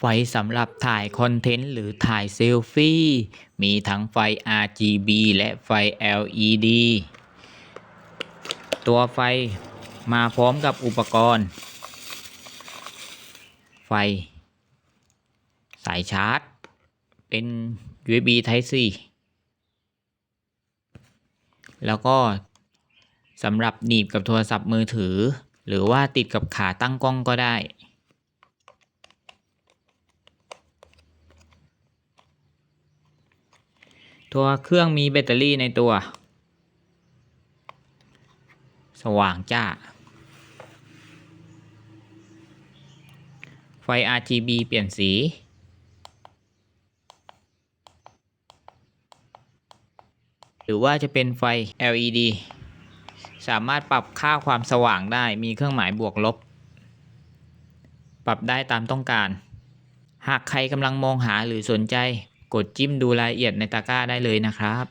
ไฟสำหรับถ่ายคอนเทนต์หรือถ่ายเซลฟี่ มีทั้งไฟ RGB และไฟ LED ตัวไฟมาพร้อมกับอุปกรณ์ ไฟสายชาร์จเป็น USB Type C แล้วก็สำหรับหนีบกับโทรศัพท์มือถือหรือว่าติดกับขาตั้งกล้องก็ได้ตัวเครื่องมีแบตเตอรี่ในตัวสว่างจ้าไฟ RGB เปลี่ยนสีหรือว่าจะเป็นไฟ LED สามารถปรับค่าความสว่างได้มีเครื่องหมายบวกลบปรับได้ตามต้องการหากใครกำลังมองหาหรือสนใจกดจิ้มดูรายละเอียดในตะกร้าได้เลยนะครับ